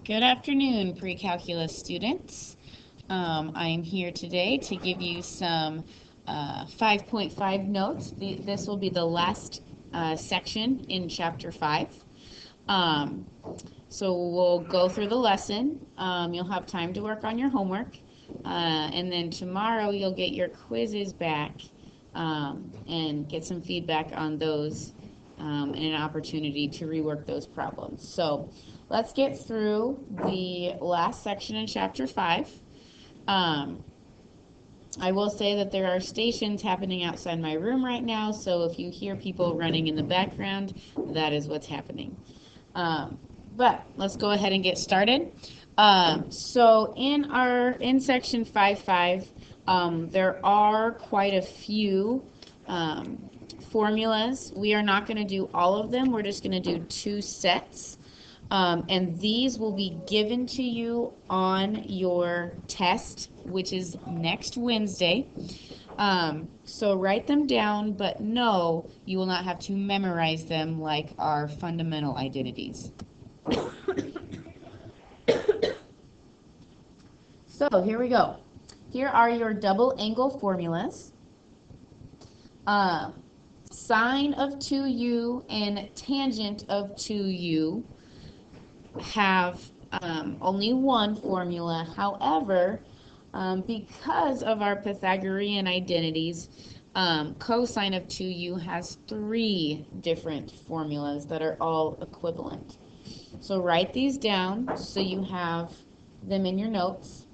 Good afternoon, pre-calculus students. I'm here today to give you some 5.5 notes. This will be the last section in Chapter 5. Um, so we'll go through the lesson. You'll have time to work on your homework. And then tomorrow you'll get your quizzes back and get some feedback on those and an opportunity to rework those problems. So let's get through the last section in Chapter 5. I will say that there are stations happening outside my room right now, so if you hear people running in the background, that is what's happening. But let's go ahead and get started. So in section 5.5, there are quite a few formulas. We are not going to do all of them. We're just going to do 2 sets. And these will be given to you on your test, which is next Wednesday. So write them down, but no, you will not have to memorize them like our fundamental identities. So here we go. Here are your double angle formulas. Sine of 2u and tangent of 2u have only one formula. However, because of our Pythagorean identities, cosine of 2u has 3 different formulas that are all equivalent. So write these down so you have them in your notes,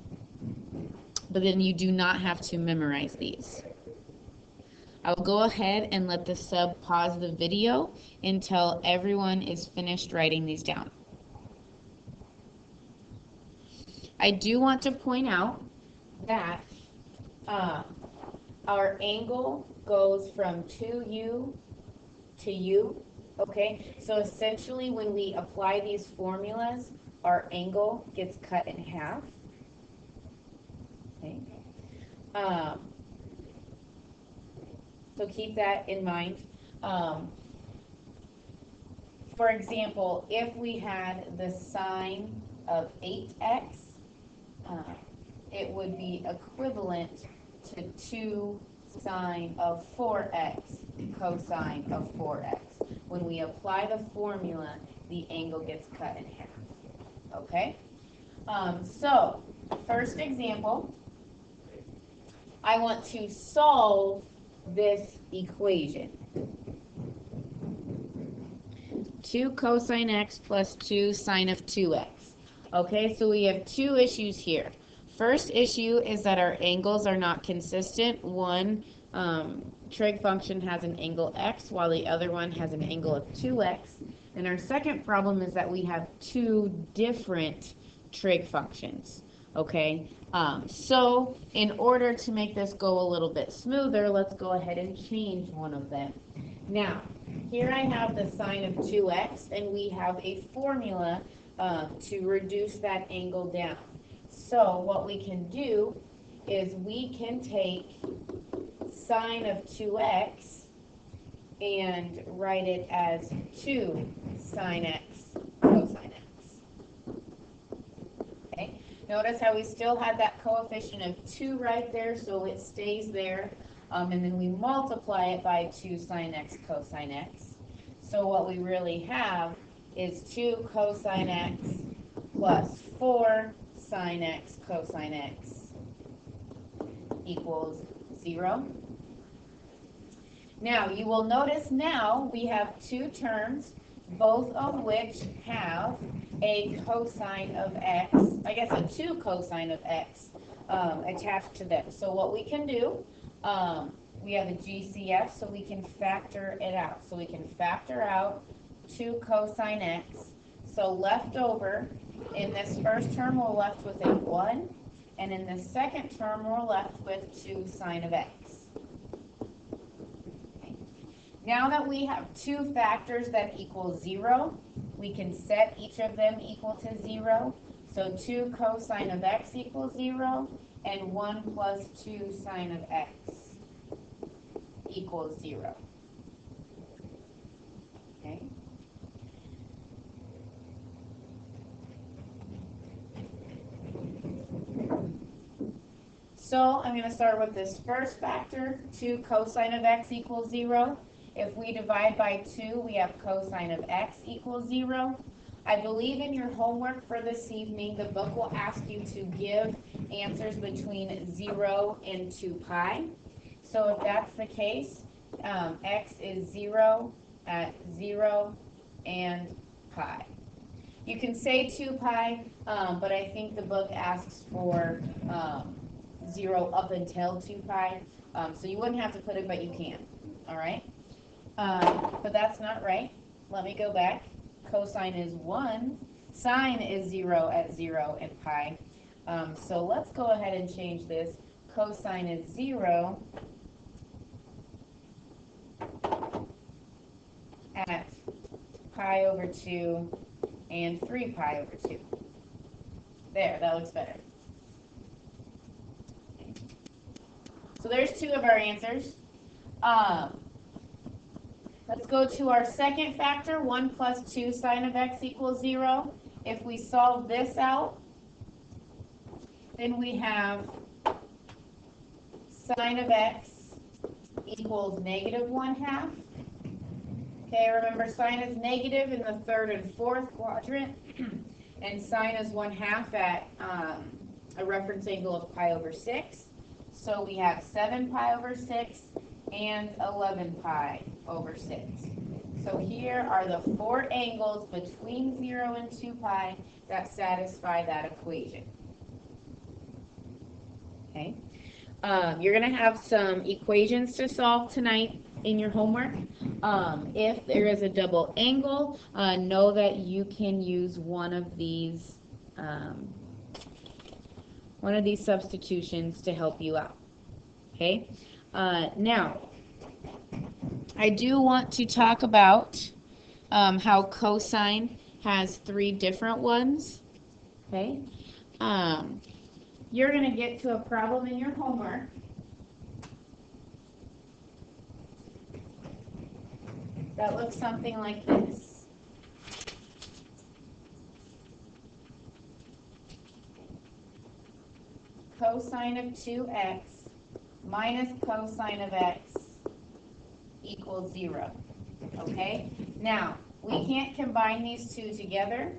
but then you do not have to memorize these. I will go ahead and let the sub pause the video until everyone is finished writing these down. I do want to point out that our angle goes from 2u to u, okay? So essentially when we apply these formulas, our angle gets cut in half, okay? So keep that in mind. For example, if we had the sine of 8x, it would be equivalent to 2 sine of 4x cosine of 4x. When we apply the formula, the angle gets cut in half. Okay? So, first example, I want to solve this equation. 2 cosine x plus 2 sine of 2x. Okay, so we have 2 issues here. First issue is that our angles are not consistent. One trig function has an angle x while the other one has an angle of 2x. And our second problem is that we have 2 different trig functions. Okay, so in order to make this go a little bit smoother, let's go ahead and change one of them. Now, here I have the sine of 2x, and we have a formula to reduce that angle down. So what we can do is we can take sine of 2x and write it as 2 sine x cosine x. Okay. Notice how we still had that coefficient of 2 right there, so it stays there. And then we multiply it by 2 sine x cosine x. So what we really have is 2 cosine x plus 4 sine x cosine x equals 0. Now, you will notice now we have 2 terms, both of which have a cosine of x, I guess a 2 cosine of x attached to them. So what we can do, we have a GCF, so we can factor it out. So we can factor out 2 cosine x. So left over, in this first term, we're left with a 1, and in the second term, we're left with 2 sine of x. Okay. Now that we have 2 factors that equal 0, we can set each of them equal to 0. So 2 cosine of x equals 0, and 1 plus 2 sine of x equals 0. Okay. So I'm going to start with this first factor, 2 cosine of x equals 0. If we divide by 2, we have cosine of x equals 0. I believe in your homework for this evening, the book will ask you to give answers between 0 and 2 pi. So if that's the case, x is 0 at 0 and pi. You can say 2 pi, but I think the book asks for 0 up until 2 pi. So you wouldn't have to put it, but you can. All right? But that's not right. Let me go back. Cosine is 1. Sine is 0 at 0 and pi. So let's go ahead and change this. Cosine is 0 at pi over 2 and 3 pi over 2. There, that looks better. So there's 2 of our answers. Let's go to our second factor, 1 plus 2 sine of x equals 0. If we solve this out, then we have sine of x equals negative 1/2. Okay, remember sine is negative in the third and fourth quadrant, and sine is 1/2 at a reference angle of pi over 6. So we have 7 pi over 6 and 11 pi over 6. So here are the 4 angles between 0 and 2 pi that satisfy that equation. Okay. You're going to have some equations to solve tonight in your homework. If there is a double angle, know that you can use one of these substitutions to help you out. Okay. Now, I do want to talk about how cosine has 3 different ones. Okay. You're going to get to a problem in your homework. That looks something like this. Cosine of 2x minus cosine of x equals 0. Okay? Now, we can't combine these 2 together.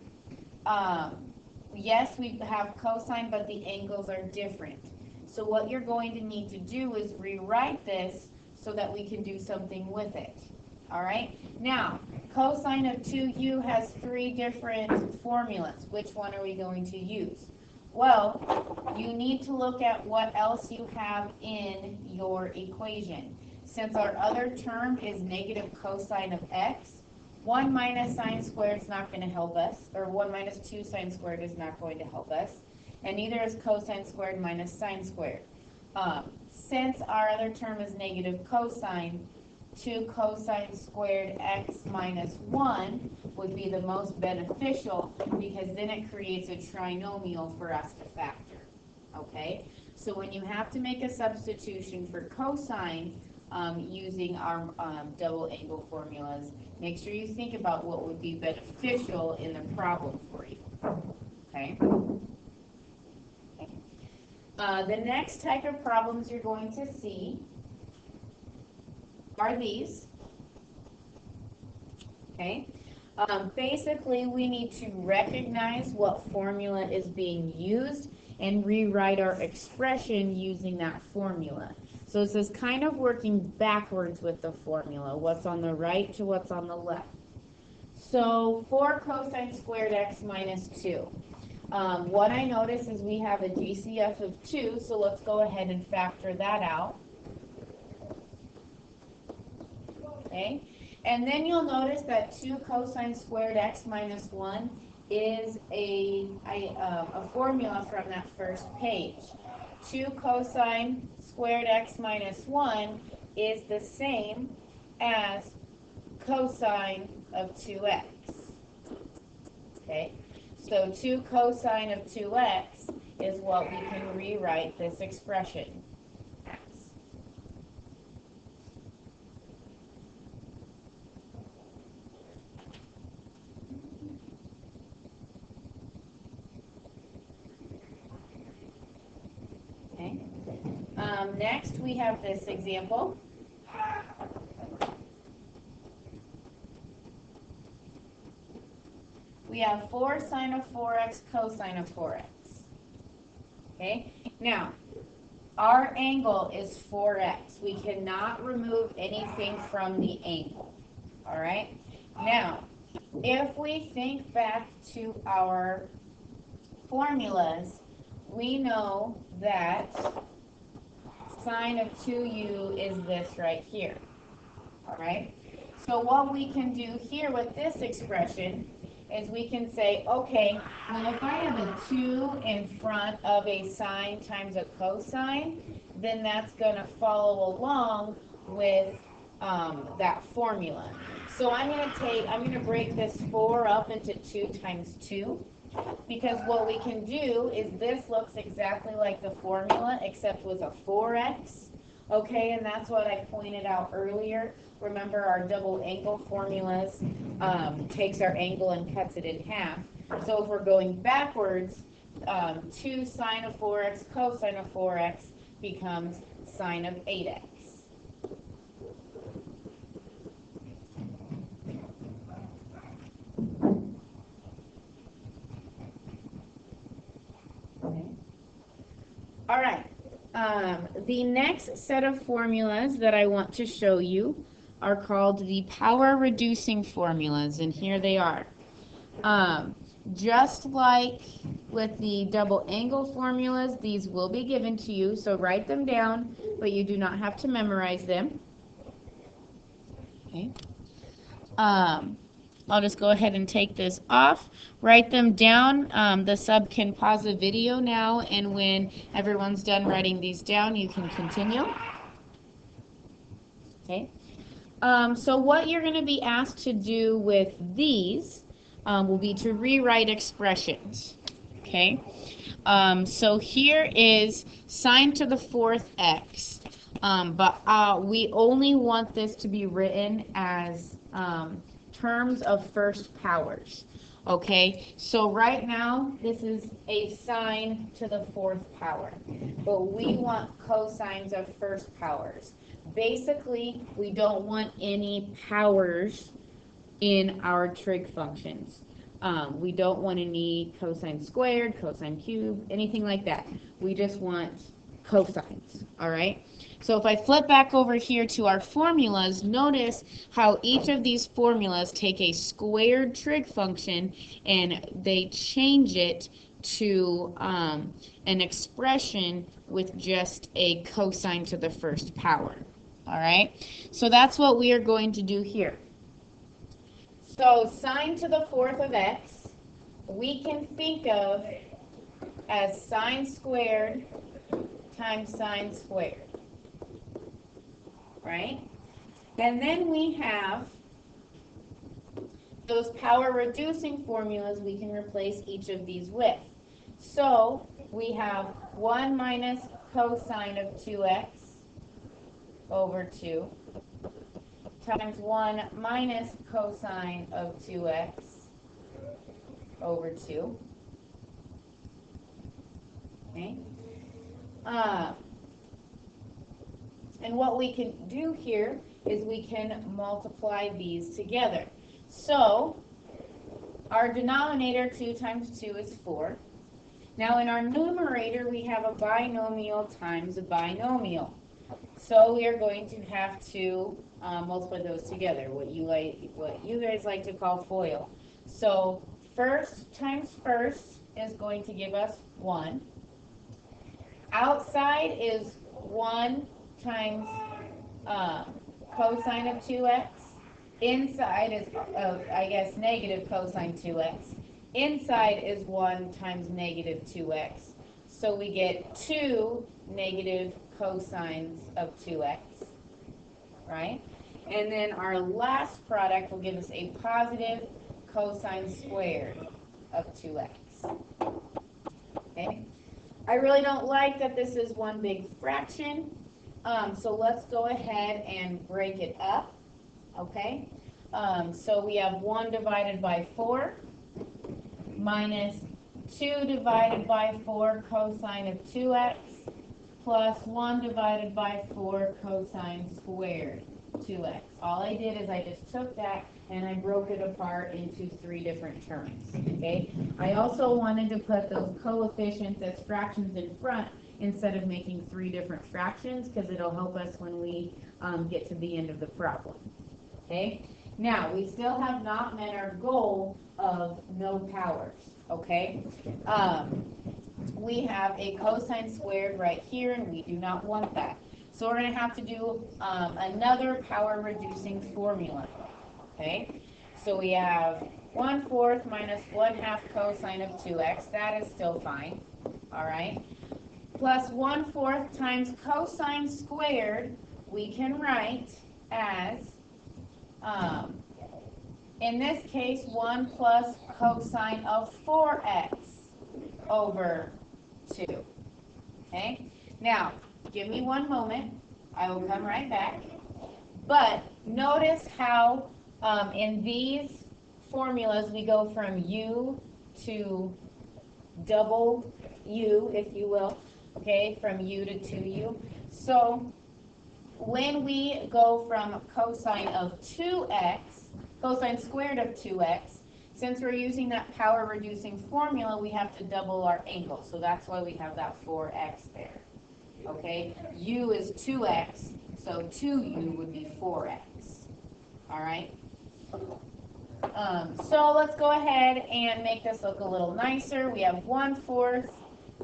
Yes, we have cosine, but the angles are different. So what you're going to need to do is rewrite this so that we can do something with it. All right? Now, cosine of 2u has 3 different formulas. Which one are we going to use? Well, you need to look at what else you have in your equation. Since our other term is negative cosine of x, 1 minus sine squared is not going to help us, or 1 minus 2 sine squared is not going to help us, and neither is cosine squared minus sine squared. Since our other term is negative cosine, 2 cosine squared x minus 1 would be the most beneficial because then it creates a trinomial for us to factor. Okay? So when you have to make a substitution for cosine using our double angle formulas, make sure you think about what would be beneficial in the problem for you. Okay? The next type of problems you're going to see are these. Okay? Basically, we need to recognize what formula is being used and rewrite our expression using that formula. So this is kind of working backwards with the formula, what's on the right to what's on the left. So 4 cosine squared x minus 2. What I notice is we have a GCF of 2, so let's go ahead and factor that out. Okay, and then you'll notice that 2 cosine squared x minus 1 is a formula from that first page. 2 cosine squared x minus 1 is the same as cosine of 2x. Okay, so 2 cosine of 2x is what we can rewrite this expression as. Okay, Next, we have this example. We have 4 sine of 4x cosine of 4x. Okay, now our angle is 4x. We cannot remove anything from the angle. All right, now if we think back to our formulas, we know that sine of 2u is this right here. All right, so what we can do here with this expression is we can say, okay, well, if I have a 2 in front of a sine times a cosine, then that's going to follow along with that formula. So I'm going to break this 4 up into 2 times 2, because what we can do is this looks exactly like the formula except with a 4x. Okay, and that's what I pointed out earlier. Remember, our double angle formulas takes our angle and cuts it in half. So if we're going backwards, 2 sine of 4x cosine of 4x becomes sine of 8x. Okay. All right. The next set of formulas that I want to show you are called the power reducing formulas, and here they are. Just like with the double angle formulas, these will be given to you, so write them down, but you do not have to memorize them. Okay. I'll just go ahead and take this off. Write them down. The sub can pause the video now, and when everyone's done writing these down, you can continue. Okay. So what you're going to be asked to do with these will be to rewrite expressions. Okay. So here is sine to the 4th x, but we only want this to be written as terms of first powers. Okay, so right now this is a sine to the 4th power, but we want cosines of first powers. Basically, we don't want any powers in our trig functions. We don't want any cosine squared, cosine cubed, anything like that. We just want cosines, all right? So if I flip back over here to our formulas, notice how each of these formulas take a squared trig function and they change it to an expression with just a cosine to the 1st power, all right? So that's what we are going to do here. So sine to the 4th of x, we can think of as sine squared times sine squared, right? And then we have those power reducing formulas we can replace each of these with. So we have 1 minus cosine of 2x over 2 times 1 minus cosine of 2x over 2. Okay. And what we can do here is we can multiply these together. So our denominator, 2 times 2 is 4. Now in our numerator, we have a binomial times a binomial. So we are going to have to multiply those together, what you guys like to call FOIL. So first times first is going to give us 1. Outside is 1 times cosine of 2x. Inside is, I guess, negative cosine 2x. Inside is 1 times negative 2x. So we get 2 negative cosines of 2x, right? And then our last product will give us a positive cosine squared of 2x. Okay? I really don't like that this is one big fraction, so let's go ahead and break it up. Okay, so we have 1 divided by 4 minus 2 divided by 4 cosine of 2x plus 1 divided by 4 cosine squared 2x. All I did is I just took that and I broke it apart into 3 different terms, okay? I also wanted to put those coefficients as fractions in front instead of making 3 different fractions, because it'll help us when we get to the end of the problem, okay? Now, we still have not met our goal of no powers, okay? We have a cosine squared right here, and we do not want that. So we're going to have to do another power reducing formula, okay? So we have 1/4 minus 1/2 cosine of 2x. That is still fine, all right? Plus 1/4 times cosine squared, we can write as, in this case, 1 plus cosine of 4x over 2. Okay? Now, give me one moment. I will come right back. But notice how in these formulas we go from u to double u, if you will. Okay? From u to 2u. So when we go from cosine of 2x, cosine squared of 2x, since we're using that power reducing formula, we have to double our angle. So that's why we have that 4x there. Okay? U is 2x, so 2u would be 4x. All right? So let's go ahead and make this look a little nicer. We have 1/4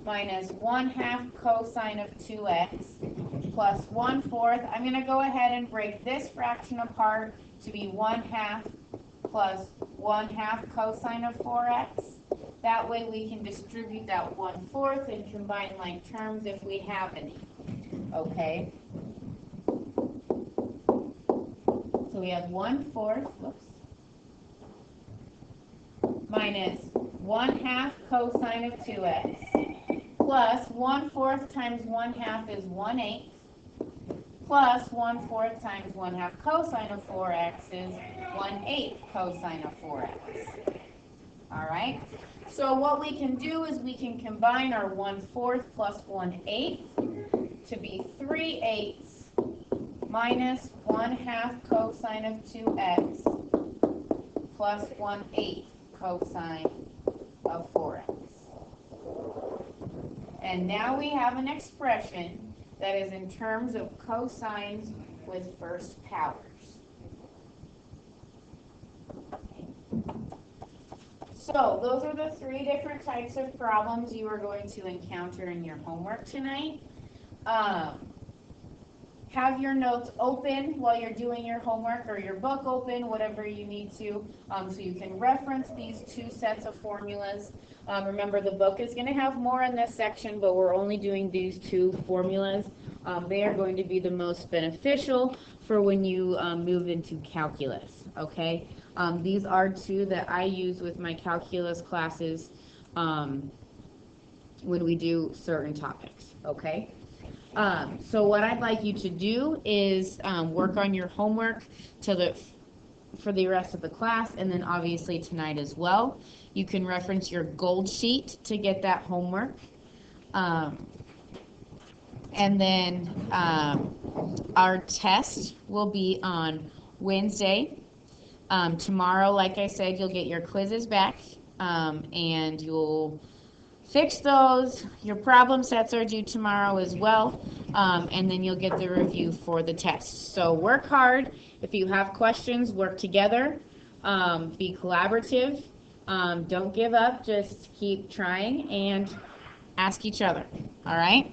minus 1/2 cosine of 2x plus 1/4. I'm going to go ahead and break this fraction apart to be 1/2 plus 1/2 cosine of 4x. That way we can distribute that 1/4 and combine like terms if we have any. Okay? So we have 1/4, minus 1/2 cosine of 2x plus 1/4 times 1/2 is 1/8 plus 1/4 times 1/2 cosine of 4x is 1/8 cosine of 4x. All right? So what we can do is we can combine our 1/4 plus 1/8 to be 3/8 minus 1/2 cosine of 2x plus 1/8 cosine of 4x. And now we have an expression that is in terms of cosines with first powers. Okay. So those are the 3 different types of problems you are going to encounter in your homework tonight. Have your notes open while you're doing your homework, or your book open, whatever you need to, so you can reference these 2 sets of formulas. Remember, the book is going to have more in this section, but we're only doing these 2 formulas. They are going to be the most beneficial for when you move into calculus, okay? These are 2 that I use with my calculus classes when we do certain topics, okay? So what I'd like you to do is work on your homework for the rest of the class, and then obviously tonight as well. You can reference your gold sheet to get that homework. And then our test will be on Wednesday. Tomorrow, like I said, you'll get your quizzes back, and you'll fix those. Your problem sets are due tomorrow as well, and then you'll get the review for the test. So work hard. If you have questions, work together. Be collaborative. Don't give up. Just keep trying and ask each other. All right?